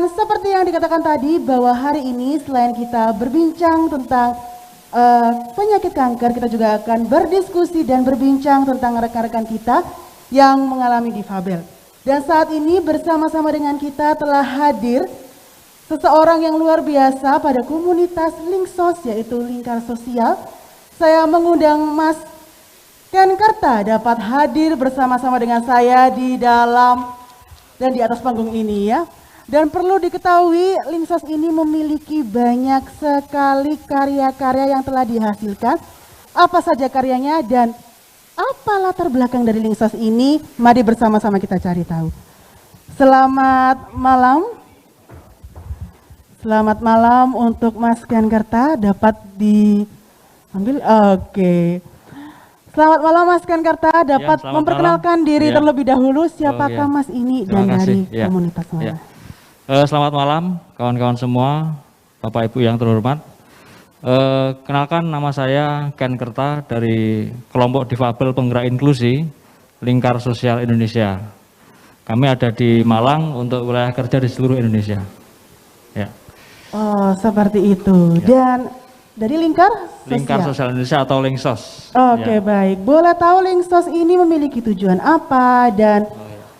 Dan seperti yang dikatakan tadi bahwa hari ini selain kita berbincang tentang penyakit kanker, kita juga akan berdiskusi dan berbincang tentang rekan-rekan kita yang mengalami difabel. Dan saat ini bersama-sama dengan kita telah hadir seseorang yang luar biasa pada komunitas Linksos, yaitu Lingkar Sosial. Saya mengundang Mas Ken Kerta dapat hadir bersama-sama dengan saya di dalam dan di atas panggung ini ya. Dan perlu diketahui Linksos ini memiliki banyak sekali karya-karya yang telah dihasilkan. Apa saja karyanya dan apa latar belakang dari Linksos ini? Mari bersama-sama kita cari tahu. Selamat malam. Selamat malam untuk Mas Ken Kerta, dapat diambil. Oke. Selamat malam Mas Ken Kerta, dapat memperkenalkan diri terlebih dahulu. Siapakah Mas ini dan dari komunitas mana? Selamat malam kawan-kawan semua, Bapak Ibu yang terhormat. Kenalkan, nama saya Ken Kerta dari kelompok difabel penggerak inklusi Lingkar Sosial Indonesia. Kami ada di Malang untuk wilayah kerja di seluruh Indonesia. Ya. Oh, seperti itu. Ya. Dan dari Lingkar Sosial Indonesia atau Linksos. Oke, baik. Boleh tahu Linksos ini memiliki tujuan apa dan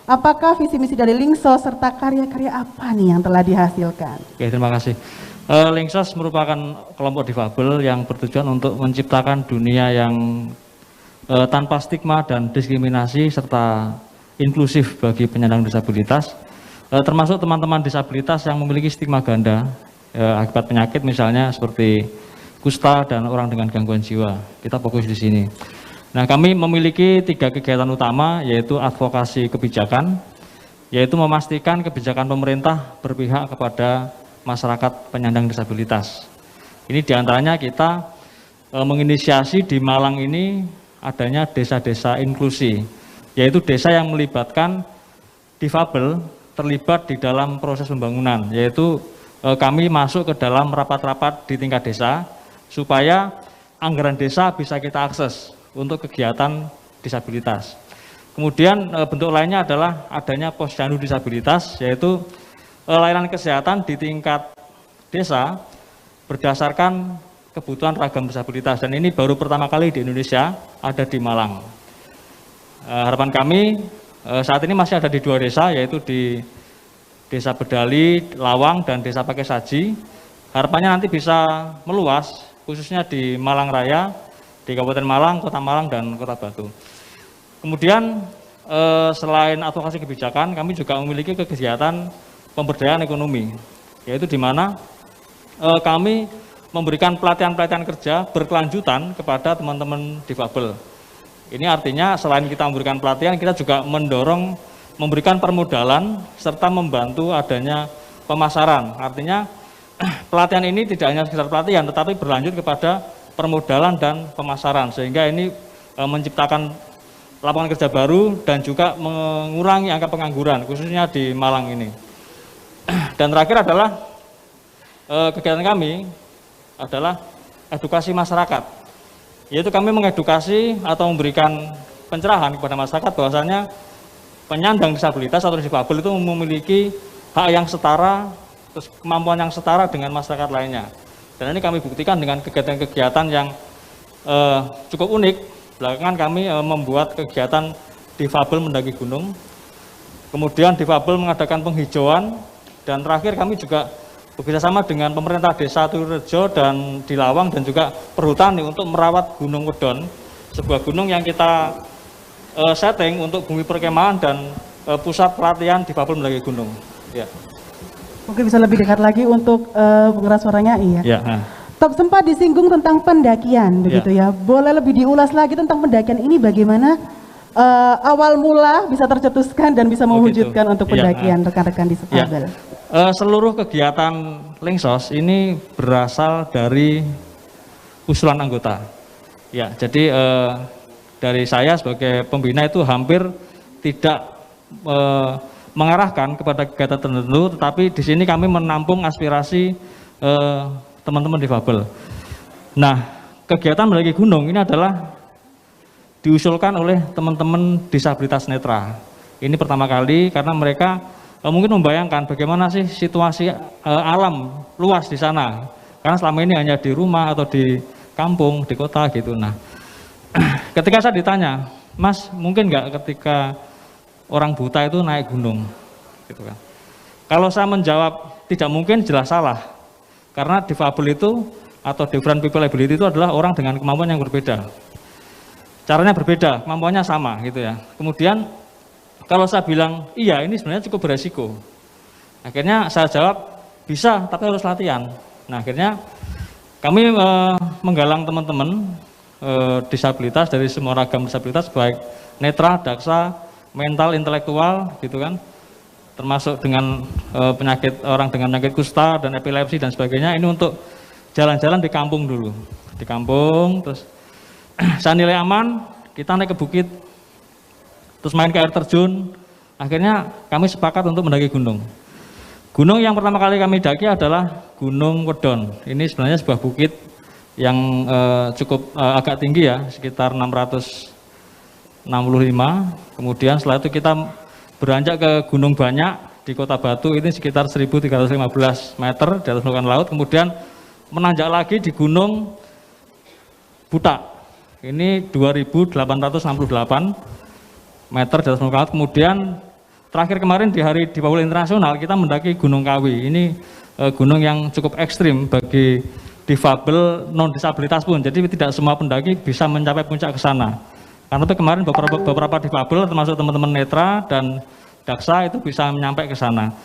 apakah visi misi dari Linksos serta karya-karya apa nih yang telah dihasilkan? Oke, terima kasih. Linksos merupakan kelompok difabel yang bertujuan untuk menciptakan dunia yang tanpa stigma dan diskriminasi serta inklusif bagi penyandang disabilitas, termasuk teman-teman disabilitas yang memiliki stigma ganda akibat penyakit misalnya seperti kusta dan orang dengan gangguan jiwa. Kita fokus di sini. Nah, kami memiliki 3 kegiatan utama, yaitu advokasi kebijakan, yaitu memastikan kebijakan pemerintah berpihak kepada masyarakat penyandang disabilitas. Ini diantaranya kita menginisiasi di Malang ini adanya desa-desa inklusi, yaitu desa yang melibatkan difabel terlibat di dalam proses pembangunan, yaitu kami masuk ke dalam rapat-rapat di tingkat desa, supaya anggaran desa bisa kita akses untuk kegiatan disabilitas. Kemudian bentuk lainnya adalah adanya posyandu disabilitas, yaitu layanan kesehatan di tingkat desa berdasarkan kebutuhan ragam disabilitas, dan ini baru pertama kali di Indonesia ada di Malang. Harapan kami saat ini masih ada di 2 desa, yaitu di Desa Bedali, Lawang, dan Desa Pakai Saji. Harapannya nanti bisa meluas, khususnya di Malang Raya, di Kabupaten Malang, Kota Malang, dan Kota Batu. Kemudian selain advokasi kebijakan, kami juga memiliki kegiatan pemberdayaan ekonomi, yaitu di mana kami memberikan pelatihan-pelatihan kerja berkelanjutan kepada teman-teman difabel. Ini artinya selain kita memberikan pelatihan, kita juga mendorong memberikan permodalan serta membantu adanya pemasaran. Artinya pelatihan ini tidak hanya sekedar pelatihan, tetapi berlanjut kepada permodalan dan pemasaran, sehingga ini menciptakan lapangan kerja baru dan juga mengurangi angka pengangguran, khususnya di Malang ini. Dan terakhir adalah kegiatan kami adalah edukasi masyarakat, yaitu kami mengedukasi atau memberikan pencerahan kepada masyarakat bahwasanya penyandang disabilitas atau difabel itu memiliki hak yang setara, terus kemampuan yang setara dengan masyarakat lainnya. Dan ini kami buktikan dengan kegiatan-kegiatan yang cukup unik. Belakangan kami membuat kegiatan difabel mendaki gunung, kemudian difabel mengadakan penghijauan, dan terakhir kami juga bekerjasama dengan pemerintah desa Tururejo dan di Lawang dan juga perhutani untuk merawat Gunung Wedon, sebuah gunung yang kita setting untuk bumi perkemahan dan pusat pelatihan difabel mendaki gunung. Ya. Mungkin bisa lebih dekat lagi untuk pengeras suaranya, iya. Ya. Sempat disinggung tentang pendakian, begitu ya. Boleh lebih diulas lagi tentang pendakian ini, bagaimana awal mula bisa tercetuskan dan bisa mewujudkan untuk pendakian rekan-rekan difabel. Seluruh kegiatan Linksos ini berasal dari usulan anggota. Ya, jadi dari saya sebagai pembina itu hampir tidak mengarahkan kepada kegiatan tertentu, tetapi di sini kami menampung aspirasi teman-teman difabel. Nah, kegiatan mendaki gunung ini adalah diusulkan oleh teman-teman disabilitas netra. Ini pertama kali karena mereka mungkin membayangkan bagaimana sih situasi alam luas di sana. Karena selama ini hanya di rumah atau di kampung, di kota gitu. Nah, ketika saya ditanya, Mas, mungkin nggak ketika orang buta itu naik gunung, gitu kan? Kalau saya menjawab tidak mungkin, jelas salah. Karena difabel itu atau different people ability itu adalah orang dengan kemampuan yang berbeda. Caranya berbeda, kemampuannya sama, gitu ya. Kemudian kalau saya bilang iya, ini sebenarnya cukup beresiko. Akhirnya saya jawab bisa, tapi harus latihan. Nah, akhirnya kami menggalang teman-teman disabilitas dari semua ragam disabilitas, baik netra, daksa, mental, intelektual, gitu kan, termasuk dengan penyakit orang dengan penyakit kusta dan epilepsi dan sebagainya. Ini untuk jalan-jalan di kampung dulu, di kampung, terus saya nilai aman, kita naik ke bukit, terus main ke air terjun. Akhirnya kami sepakat untuk mendaki gunung. Gunung yang pertama kali kami daki adalah Gunung Wedon. Ini sebenarnya sebuah bukit yang cukup agak tinggi ya, sekitar 665. Kemudian setelah itu kita beranjak ke Gunung Banyak di Kota Batu, ini sekitar 1315 meter di atas permukaan laut. Kemudian menanjak lagi di Gunung Butak, ini 2868 meter di atas permukaan laut. Kemudian terakhir kemarin di hari difabel internasional kita mendaki Gunung Kawi. Ini gunung yang cukup ekstrim bagi difabel non disabilitas pun. Jadi tidak semua pendaki bisa mencapai puncak ke sana. Karena kemarin beberapa difabel termasuk teman-teman netra dan daksa itu bisa menyampai ke sana.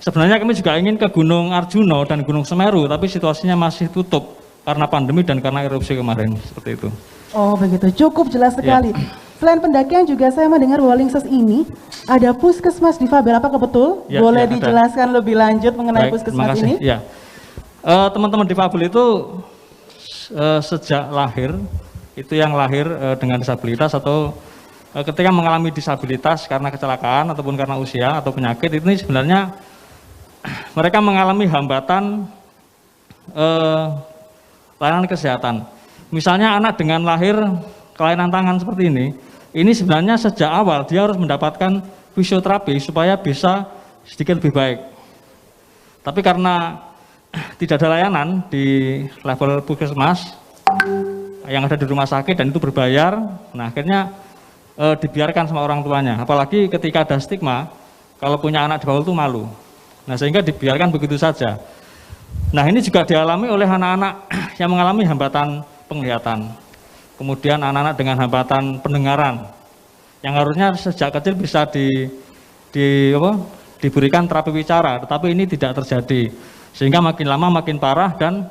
Sebenarnya kami juga ingin ke Gunung Arjuno dan Gunung Semeru, tapi situasinya masih tutup karena pandemi dan karena erupsi kemarin, seperti itu. Oh begitu, cukup jelas sekali. Ya. Selain pendakian juga saya mendengar bahwa Linksos ini ada puskesmas difabel, apakah betul? Ya, boleh ya, dijelaskan lebih lanjut mengenai puskesmas ini? Ya, teman-teman difabel itu sejak lahir, itu yang lahir dengan disabilitas atau ketika mengalami disabilitas karena kecelakaan ataupun karena usia atau penyakit, ini sebenarnya mereka mengalami hambatan layanan kesehatan. Misalnya anak dengan lahir kelainan tangan seperti ini sebenarnya sejak awal dia harus mendapatkan fisioterapi supaya bisa sedikit lebih baik. Tapi karena tidak ada layanan di level puskesmas yang ada di rumah sakit dan itu berbayar, nah akhirnya dibiarkan sama orang tuanya. Apalagi ketika ada stigma, kalau punya anak difabel itu malu. Nah sehingga dibiarkan begitu saja. Nah ini juga dialami oleh anak-anak yang mengalami hambatan penglihatan. Kemudian anak-anak dengan hambatan pendengaran yang harusnya sejak kecil bisa diberikan terapi bicara, tetapi ini tidak terjadi, sehingga makin lama makin parah dan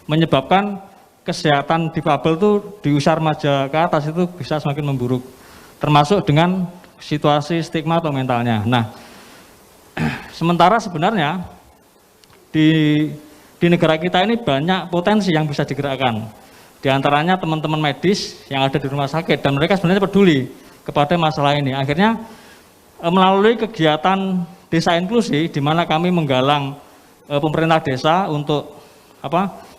menyebabkan kesehatan difabel itu di usia remaja ke atas itu bisa semakin memburuk, termasuk dengan situasi stigma atau mentalnya. Nah, sementara sebenarnya di negara kita ini banyak potensi yang bisa digerakkan. Di antaranya teman-teman medis yang ada di rumah sakit dan mereka sebenarnya peduli kepada masalah ini. Akhirnya melalui kegiatan desa inklusi di mana kami menggalang pemerintah desa untuk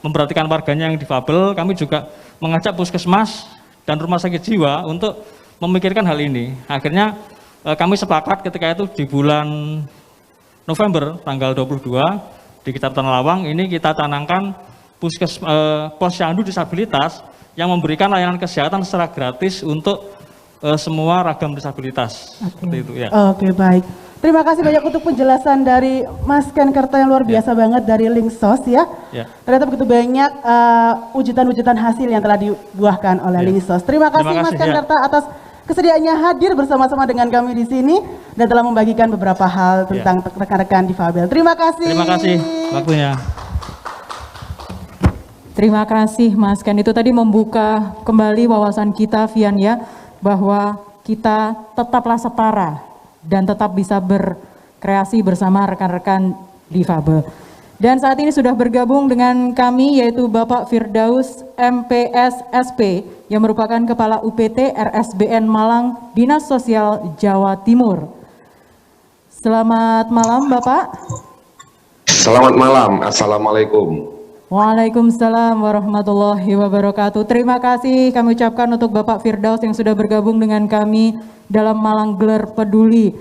memperhatikan warganya yang difabel, kami juga mengajak puskesmas dan rumah sakit jiwa untuk memikirkan hal ini. Akhirnya kami sepakat ketika itu di bulan November tanggal 22 di Kecamatan Lawang ini kita canangkan posyandu disabilitas yang memberikan layanan kesehatan secara gratis untuk semua ragam disabilitas. Seperti itu ya. Oke, baik. Terima kasih banyak untuk penjelasan dari Mas Ken Kerta yang luar biasa banget dari Linksos ya. Ternyata begitu banyak wujudan-wujudan hasil yang telah dibuahkan oleh Linksos. Terima kasih Mas Ken Kerta atas kesediaannya hadir bersama-sama dengan kami di sini dan telah membagikan beberapa hal tentang rekan-rekan difabel. Terima kasih. Terima kasih waktunya. Terima kasih Mas Ken, itu tadi membuka kembali wawasan kita Vian ya, bahwa kita tetaplah setara dan tetap bisa berkreasi bersama rekan-rekan difabel. Dan saat ini sudah bergabung dengan kami yaitu Bapak Firdaus MPSSP yang merupakan Kepala UPT RSBN Malang Dinas Sosial Jawa Timur. Selamat malam Bapak. Selamat malam, Assalamualaikum. Waalaikumsalam warahmatullahi wabarakatuh. Terima kasih kami ucapkan untuk Bapak Firdaus yang sudah bergabung dengan kami dalam Malang Gelar Peduli.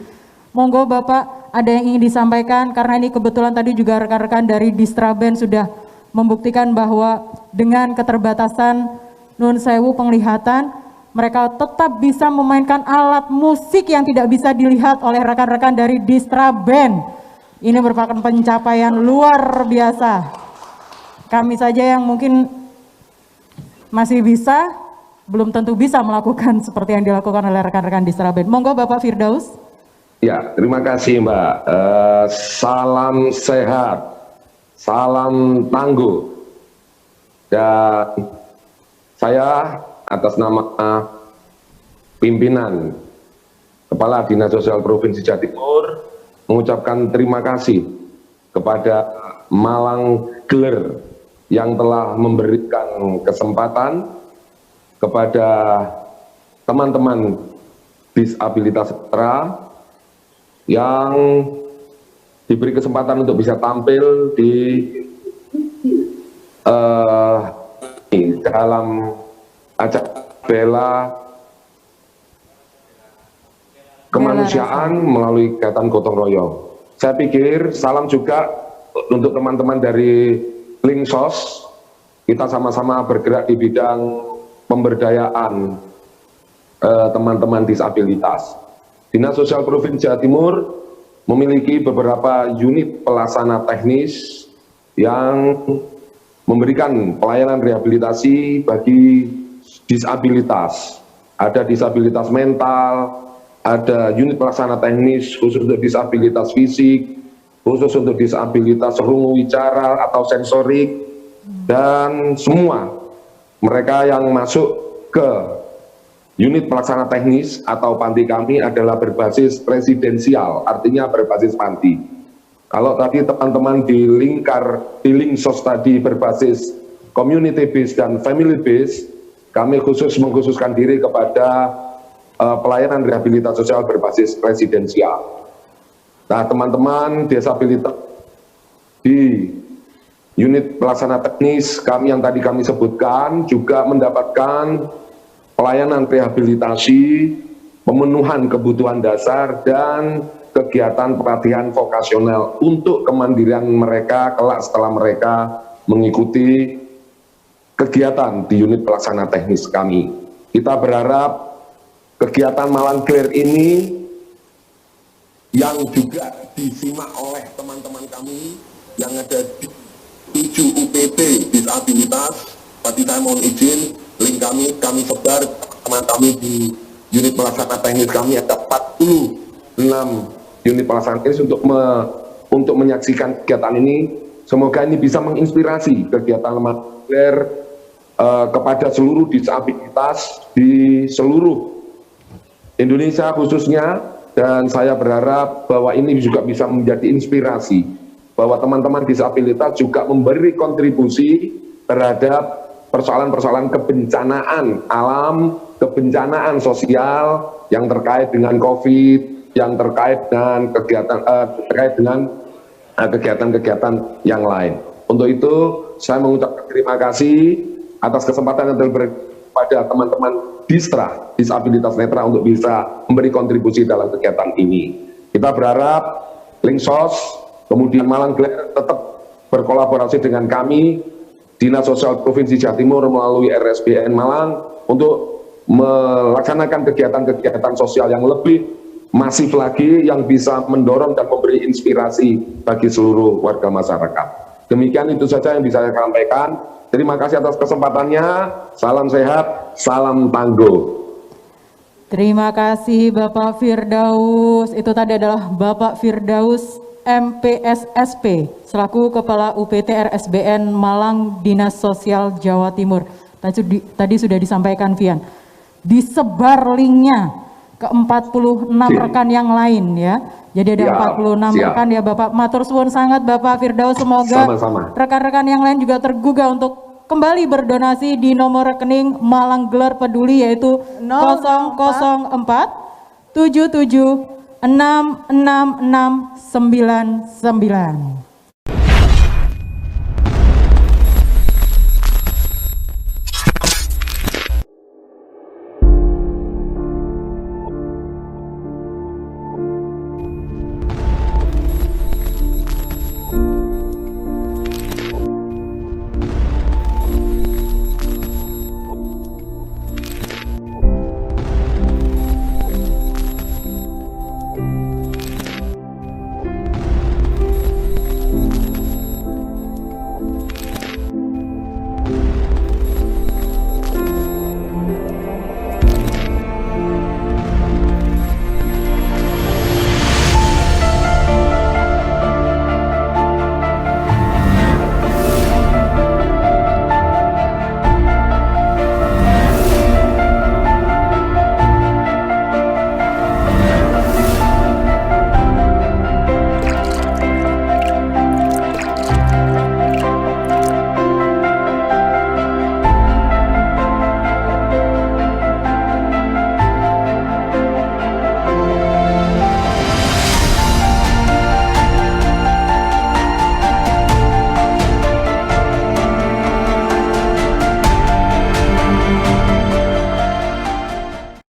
Monggo Bapak, ada yang ingin disampaikan, karena ini kebetulan tadi juga rekan-rekan dari Distraben sudah membuktikan bahwa dengan keterbatasan Nun Sewu penglihatan, mereka tetap bisa memainkan alat musik yang tidak bisa dilihat oleh rekan-rekan dari Distraben. Ini merupakan pencapaian luar biasa. Kami saja yang mungkin masih bisa, belum tentu bisa melakukan seperti yang dilakukan oleh rekan-rekan Distraben. Monggo Bapak Firdaus. Ya, terima kasih Mbak. Salam sehat, salam tangguh. Dan saya atas nama pimpinan Kepala Dinas Sosial Provinsi Jawa Timur mengucapkan terima kasih kepada Malang Gler yang telah memberikan kesempatan kepada teman-teman disabilitas netra yang diberi kesempatan untuk bisa tampil di dalam acara bela kemanusiaan melalui kegiatan gotong royong. Saya pikir salam juga untuk teman-teman dari Linksos. Kita sama-sama bergerak di bidang pemberdayaan teman-teman disabilitas. Dinas Sosial Provinsi Jawa Timur memiliki beberapa unit pelaksana teknis yang memberikan pelayanan rehabilitasi bagi disabilitas. Ada disabilitas mental, ada unit pelaksana teknis khusus untuk disabilitas fisik, khusus untuk disabilitas rungu wicara atau sensorik, dan semua mereka yang masuk ke unit pelaksana teknis atau panti kami adalah berbasis residensial, artinya berbasis panti. Kalau tadi teman-teman di Linksos tadi berbasis community based dan family based, kami mengkhususkan diri kepada pelayanan rehabilitasi sosial berbasis residensial. Nah, teman-teman disabilitas di unit pelaksana teknis kami yang tadi kami sebutkan juga mendapatkan pelayanan rehabilitasi, pemenuhan kebutuhan dasar, dan kegiatan pelatihan vokasional untuk kemandirian mereka kelak setelah mereka mengikuti kegiatan di unit pelaksana teknis kami. Kita berharap kegiatan Malang Gler ini yang juga disimak oleh teman-teman kami yang ada di 7 UPT disabilitas. Tadi saya mohon izin, link kami sebar teman kami di unit pelaksana teknis kami ada 46 unit pelaksana teknis untuk menyaksikan kegiatan ini. Semoga ini bisa menginspirasi kegiatan Malang Gler kepada seluruh disabilitas di seluruh Indonesia khususnya, dan saya berharap bahwa ini juga bisa menjadi inspirasi bahwa teman-teman disabilitas juga memberi kontribusi terhadap persoalan-persoalan kebencanaan alam, kebencanaan sosial yang terkait dengan COVID, yang terkait dengan kegiatan yang lain. Untuk itu, saya mengucapkan terima kasih atas kesempatan yang diberi pada teman-teman disabilitas netra untuk bisa memberi kontribusi dalam kegiatan ini. Kita berharap Linksos, kemudian Malang Gler tetap berkolaborasi dengan kami, Dinas Sosial Provinsi Jawa Timur melalui RSBN Malang untuk melaksanakan kegiatan-kegiatan sosial yang lebih masif lagi yang bisa mendorong dan memberi inspirasi bagi seluruh warga masyarakat. Demikian itu saja yang bisa saya sampaikan. Terima kasih atas kesempatannya. Salam sehat, salam tangguh. Terima kasih Bapak Firdaus. Itu tadi adalah Bapak Firdaus MPSSP selaku Kepala UPT RSBN Malang Dinas Sosial Jawa Timur. Tadi sudah disampaikan Vian. Disebar linknya ke 46 rekan yang lain ya. Jadi ada 46 rekan ya Bapak. Matur suwun sangat Bapak Firdaus, semoga rekan-rekan yang lain juga tergugah untuk kembali berdonasi di nomor rekening Malang Gler Peduli yaitu 004 77 66699.